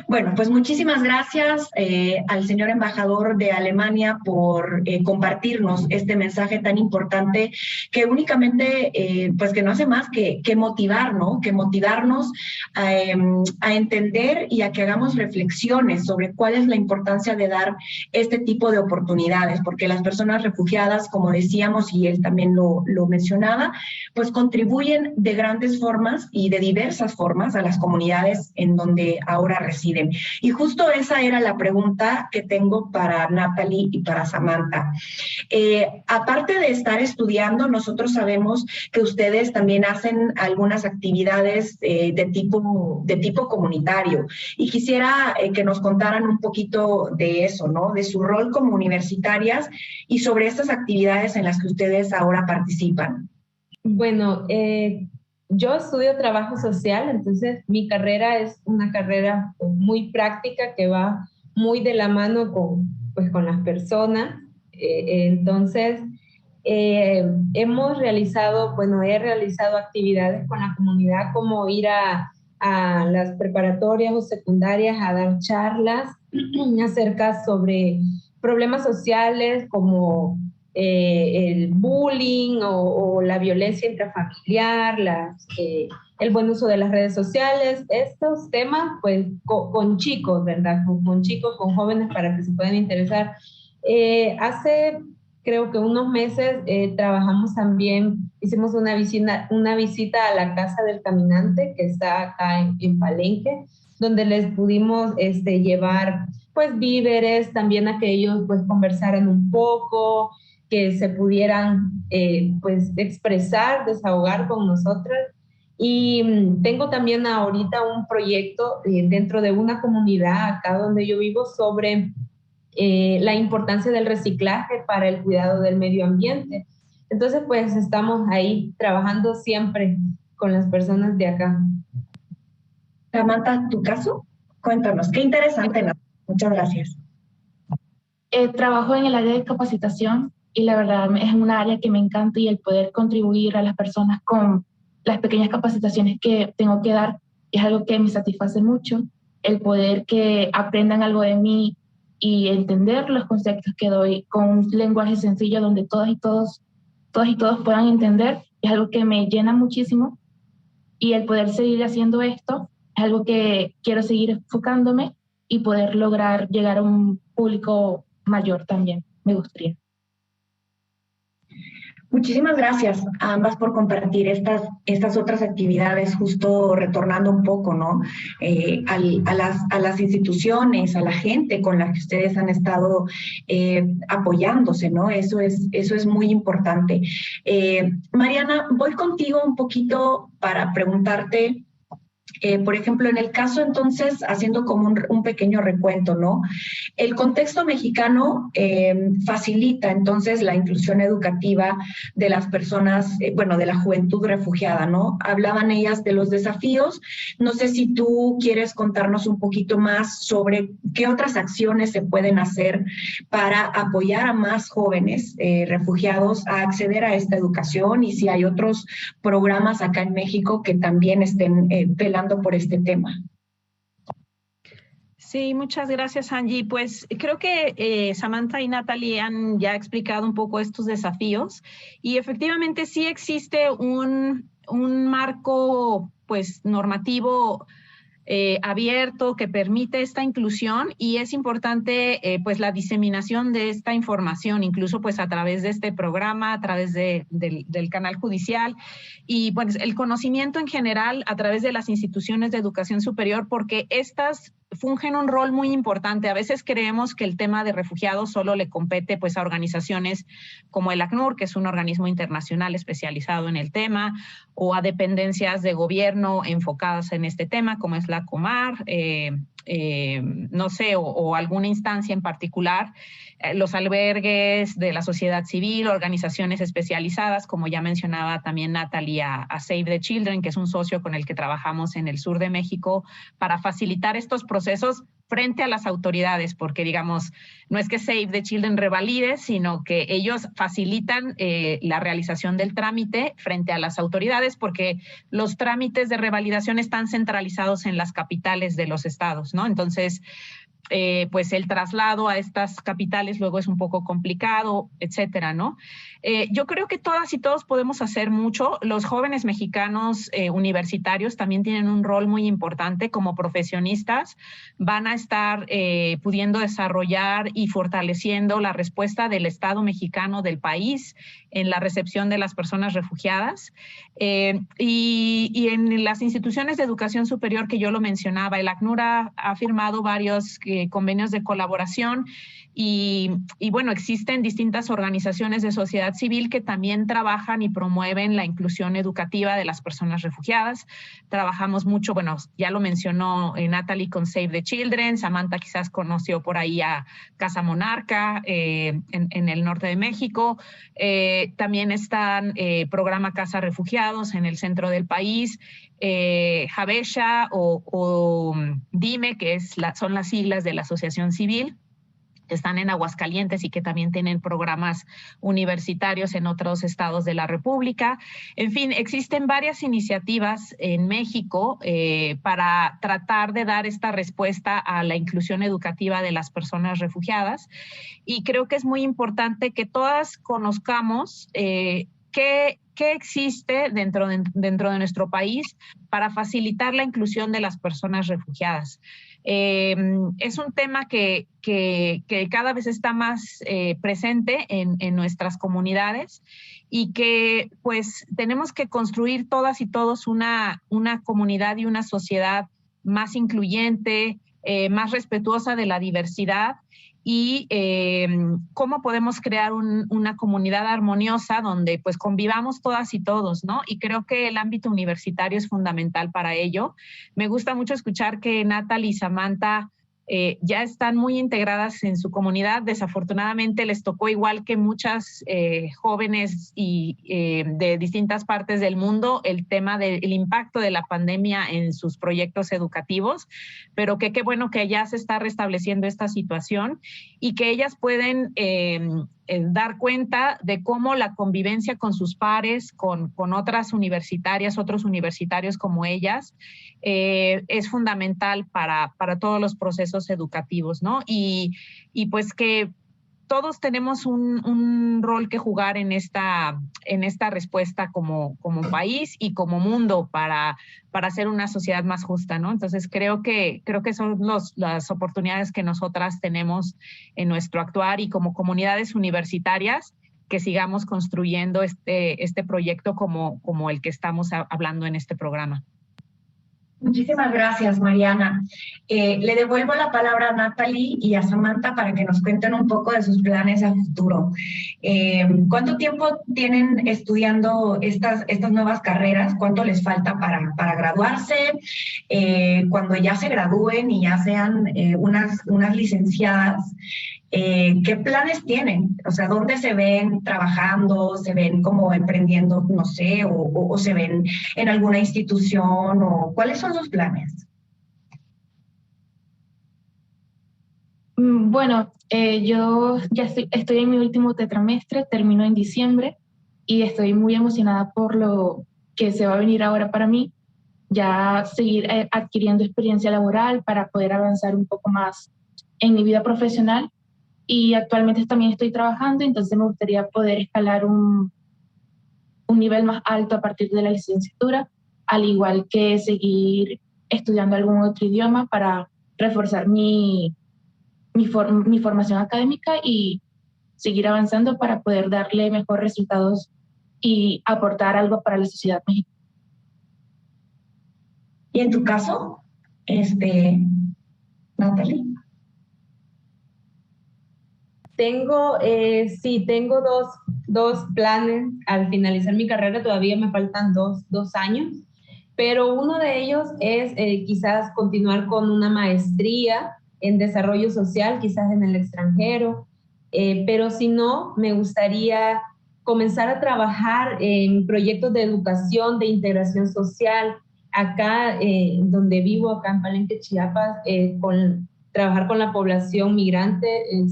Bueno, pues muchísimas gracias al señor embajador de Alemania por compartirnos este mensaje tan importante que únicamente, pues que no hace más que motivar, ¿no? Que motivarnos a entender y a que hagamos reflexiones sobre cuál es la importancia de dar este tipo de oportunidades, porque las personas refugiadas, como decíamos, y él también lo mencionaba, pues contribuyen de grandes formas y de diversas formas a las comunidades en donde ahora residen. Y justo esa era la pregunta que tengo para Natalie y para Samantha. Aparte de estar estudiando, nosotros sabemos que ustedes también hacen algunas actividades de tipo comunitario. Y quisiera que nos contaran un poquito de eso, ¿no? De su rol como universitarias y sobre estas actividades en las que ustedes ahora participan. Bueno, yo estudio trabajo social, entonces mi carrera es una carrera muy práctica que va muy de la mano con las personas. Entonces, he realizado actividades con la comunidad como ir a las preparatorias o secundarias a dar charlas acerca sobre problemas sociales como el bullying o la violencia intrafamiliar, el buen uso de las redes sociales, estos temas pues con chicos, ¿verdad? Con chicos, con jóvenes para que se puedan interesar. Hace creo que unos meses trabajamos también, hicimos una visita a la Casa del Caminante que está acá en Palenque, donde les pudimos llevar pues víveres, también a que ellos pues conversaran un poco, que se pudieran pues expresar, desahogar con nosotras. Y tengo también ahorita un proyecto dentro de una comunidad acá donde yo vivo sobre la importancia del reciclaje para el cuidado del medio ambiente. Entonces pues estamos ahí trabajando siempre con las personas de acá. Samantha, ¿tu caso? Cuéntanos, qué interesante. Muchas gracias. Trabajo en el área de capacitación y la verdad es un área que me encanta, y el poder contribuir a las personas con las pequeñas capacitaciones que tengo que dar es algo que me satisface mucho. El poder que aprendan algo de mí y entender los conceptos que doy con un lenguaje sencillo donde todas y todos puedan entender es algo que me llena muchísimo, y el poder seguir haciendo esto es algo que quiero seguir enfocándome y poder lograr llegar a un público mayor también, me gustaría. Muchísimas gracias a ambas por compartir estas otras actividades, justo retornando un poco, ¿no? A las instituciones, a la gente con la que ustedes han estado apoyándose, ¿no? Eso es muy importante. Mariana, voy contigo un poquito para preguntarte, por ejemplo, en el caso entonces, haciendo como un pequeño recuento, ¿no? El contexto mexicano facilita entonces la inclusión educativa de las personas, de la juventud refugiada, ¿no? Hablaban ellas de los desafíos. No sé si tú quieres contarnos un poquito más sobre qué otras acciones se pueden hacer para apoyar a más jóvenes refugiados a acceder a esta educación, y si hay otros programas acá en México que también estén velando por este tema. Sí, muchas gracias, Angie. Pues creo que Samantha y Natalie han ya explicado un poco estos desafíos, y efectivamente sí existe un marco pues normativo abierto que permite esta inclusión, y es importante pues la diseminación de esta información, incluso pues a través de este programa, a través del canal judicial, y pues el conocimiento en general a través de las instituciones de educación superior, porque estas fungen un rol muy importante. A veces creemos que el tema de refugiados solo le compete pues a organizaciones como el ACNUR, que es un organismo internacional especializado en el tema, o a dependencias de gobierno enfocadas en este tema, como es la Comar, no sé, o alguna instancia en particular, los albergues de la sociedad civil, organizaciones especializadas, como ya mencionaba también Natalie, a Save the Children, que es un socio con el que trabajamos en el sur de México para facilitar estos procesos frente a las autoridades, porque digamos, no es que Save the Children revalide, sino que ellos facilitan la realización del trámite frente a las autoridades, porque los trámites de revalidación están centralizados en las capitales de los estados, ¿no? Entonces, pues el traslado a estas capitales luego es un poco complicado, etcétera, ¿no? Yo creo que todas y todos podemos hacer mucho. Los jóvenes mexicanos universitarios también tienen un rol muy importante como profesionistas. Van a estar pudiendo desarrollar y fortaleciendo la respuesta del Estado mexicano, del país, en la recepción de las personas refugiadas. Y en las instituciones de educación superior que yo lo mencionaba, el ACNUR ha firmado varios convenios de colaboración y bueno, existen distintas organizaciones de sociedad civil que también trabajan y promueven la inclusión educativa de las personas refugiadas. Trabajamos mucho, bueno, ya lo mencionó Natalie con Save the Children, Samantha quizás conoció por ahí a Casa Monarca en el norte de México. También están programa Casa Refugiados en el centro del país, Habesha o DIME, que son las siglas de la asociación civil, que están en Aguascalientes y que también tienen programas universitarios en otros estados de la República. En fin, existen varias iniciativas en México para tratar de dar esta respuesta a la inclusión educativa de las personas refugiadas, y creo que es muy importante que todas conozcamos qué existe dentro de nuestro país para facilitar la inclusión de las personas refugiadas. Es un tema que cada vez está más presente en nuestras comunidades y que pues tenemos que construir todas y todos una comunidad y una sociedad más incluyente, más respetuosa de la diversidad, y cómo podemos crear una comunidad armoniosa donde pues convivamos todas y todos, ¿no? Y creo que el ámbito universitario es fundamental para ello. Me gusta mucho escuchar que Natalie y Samantha ya están muy integradas en su comunidad. Desafortunadamente les tocó, igual que muchas jóvenes y de distintas partes del mundo, el tema del impacto de la pandemia en sus proyectos educativos, pero qué bueno que ya se está restableciendo esta situación y que ellas pueden dar cuenta de cómo la convivencia con sus pares, con otras universitarias, otros universitarios como ellas, es fundamental para todos los procesos educativos, ¿no? Y pues que todos tenemos un rol que jugar en esta respuesta como país y como mundo para hacer una sociedad más justa, ¿no? Entonces creo que son las oportunidades que nosotras tenemos en nuestro actuar, y como comunidades universitarias que sigamos construyendo este proyecto como el que estamos hablando en este programa. Muchísimas gracias, Mariana. Le devuelvo la palabra a Natalie y a Samantha para que nos cuenten un poco de sus planes a futuro. ¿Cuánto tiempo tienen estudiando estas nuevas carreras? ¿Cuánto les falta para graduarse? Cuando ya se gradúen y ya sean unas licenciadas, ¿qué planes tienen? O sea, ¿dónde se ven trabajando? ¿Se ven como emprendiendo, no sé, o se ven en alguna institución? ¿O cuáles son sus planes? Bueno, yo ya estoy en mi último tetramestre, termino en diciembre y estoy muy emocionada por lo que se va a venir ahora para mí, ya seguir adquiriendo experiencia laboral para poder avanzar un poco más en mi vida profesional. Y actualmente también estoy trabajando, entonces me gustaría poder escalar un nivel más alto a partir de la licenciatura, al igual que seguir estudiando algún otro idioma para reforzar mi formación académica y seguir avanzando para poder darle mejores resultados y aportar algo para la sociedad mexicana. ¿Y en tu caso, Natalie? Tengo dos planes. Al finalizar mi carrera todavía me faltan dos años, pero uno de ellos es quizás continuar con una maestría en desarrollo social, quizás en el extranjero, pero si no, me gustaría comenzar a trabajar en proyectos de educación, de integración social, acá donde vivo, acá en Palenque, Chiapas, trabajar con la población migrante,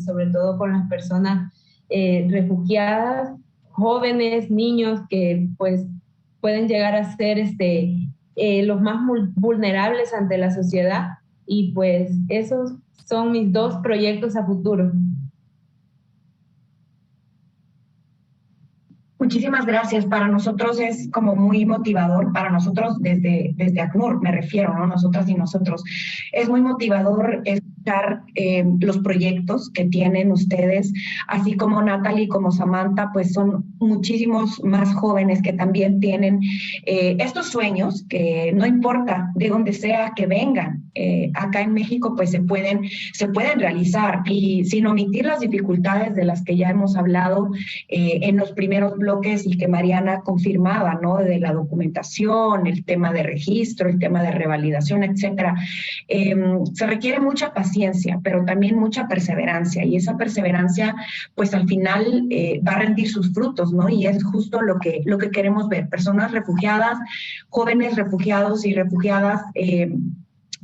sobre todo con las personas refugiadas, jóvenes, niños que pues pueden llegar a ser los más vulnerables ante la sociedad, y pues esos son mis 2 proyectos a futuro. Muchísimas gracias. Para nosotros es como muy motivador, para nosotros desde ACNUR me refiero, ¿no? Nosotras y nosotros. Es muy motivador escuchar los proyectos que tienen ustedes, así como Natalie, como Samantha, pues son muchísimos más jóvenes que también tienen estos sueños que no importa de dónde sea que vengan. Acá en México pues se pueden realizar, y sin omitir las dificultades de las que ya hemos hablado en los primeros bloques y que Mariana confirmaba, ¿no? De la documentación, el tema de registro, el tema de revalidación, etcétera. Se requiere mucha paciencia, pero también mucha perseverancia, y esa perseverancia pues al final va a rendir sus frutos, ¿no? Y es justo lo que queremos ver, personas refugiadas, jóvenes refugiados y refugiadas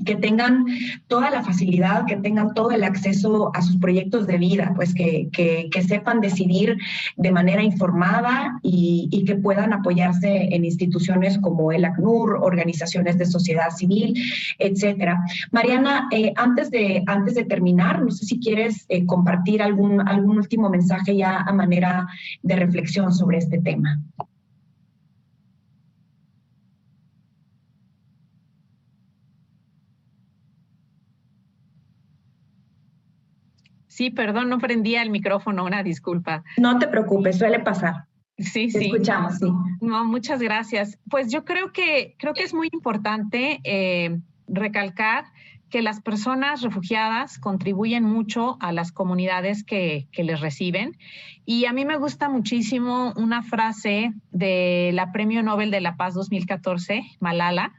que tengan toda la facilidad, que tengan todo el acceso a sus proyectos de vida, pues que sepan decidir de manera informada y que puedan apoyarse en instituciones como el ACNUR, organizaciones de sociedad civil, etcétera. Mariana, antes de terminar, no sé si quieres compartir algún último mensaje ya a manera de reflexión sobre este tema. Sí, perdón, no prendía el micrófono, una disculpa. No te preocupes, suele pasar. Sí, Te escuchamos, sí. No, muchas gracias. Pues yo creo que es muy importante recalcar que las personas refugiadas contribuyen mucho a las comunidades que les reciben. Y a mí me gusta muchísimo una frase de la Premio Nobel de la Paz 2014, Malala,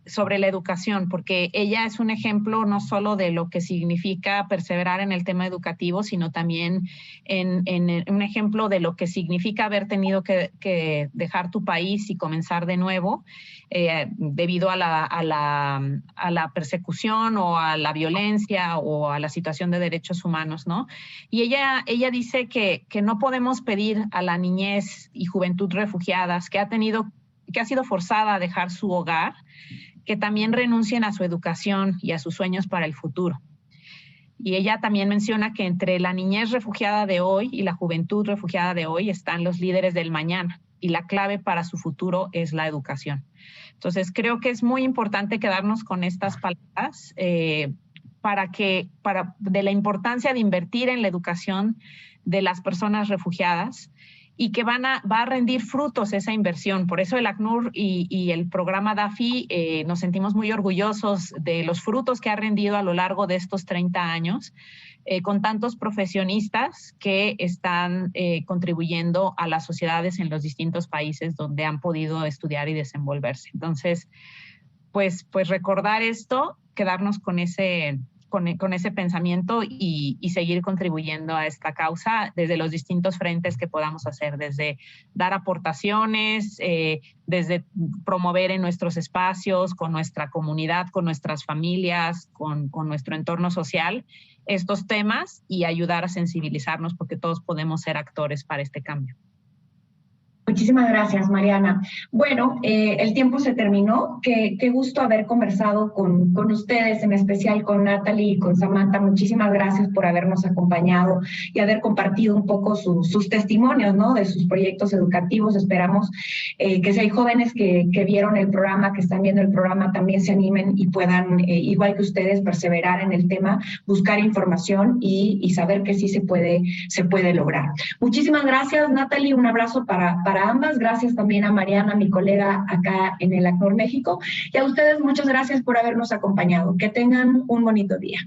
sobre la educación, porque ella es un ejemplo no solo de lo que significa perseverar en el tema educativo, sino también en un ejemplo de lo que significa haber tenido que dejar tu país y comenzar de nuevo debido a la persecución o a la violencia o a la situación de derechos humanos, ¿no? Y ella dice que no podemos pedir a la niñez y juventud refugiadas que ha sido forzada a dejar su hogar, que también renuncien a su educación y a sus sueños para el futuro. Y ella también menciona que entre la niñez refugiada de hoy y la juventud refugiada de hoy están los líderes del mañana, y la clave para su futuro es la educación. Entonces, creo que es muy importante quedarnos con estas palabras de la importancia de invertir en la educación de las personas refugiadas, y que va a rendir frutos esa inversión. Por eso el ACNUR y el programa DAFI nos sentimos muy orgullosos de los frutos que ha rendido a lo largo de estos 30 años, con tantos profesionistas que están contribuyendo a las sociedades en los distintos países donde han podido estudiar y desenvolverse. Entonces, pues recordar esto, quedarnos con ese pensamiento y seguir contribuyendo a esta causa desde los distintos frentes que podamos hacer, desde dar aportaciones, desde promover en nuestros espacios, con nuestra comunidad, con nuestras familias, con nuestro entorno social, estos temas, y ayudar a sensibilizarnos, porque todos podemos ser actores para este cambio. Muchísimas gracias, Mariana. Bueno, el tiempo se terminó. Qué gusto haber conversado con ustedes, en especial con Natalie y con Samantha. Muchísimas gracias por habernos acompañado y haber compartido un poco sus testimonios, ¿no? De sus proyectos educativos. Esperamos que si hay jóvenes que vieron el programa, que están viendo el programa, también se animen y puedan, igual que ustedes, perseverar en el tema, buscar información y saber que sí se puede lograr. Muchísimas gracias, Natalie. Un abrazo para ambas. Gracias también a Mariana, mi colega acá en el ACNUR México, y a ustedes muchas gracias por habernos acompañado. Que tengan un bonito día.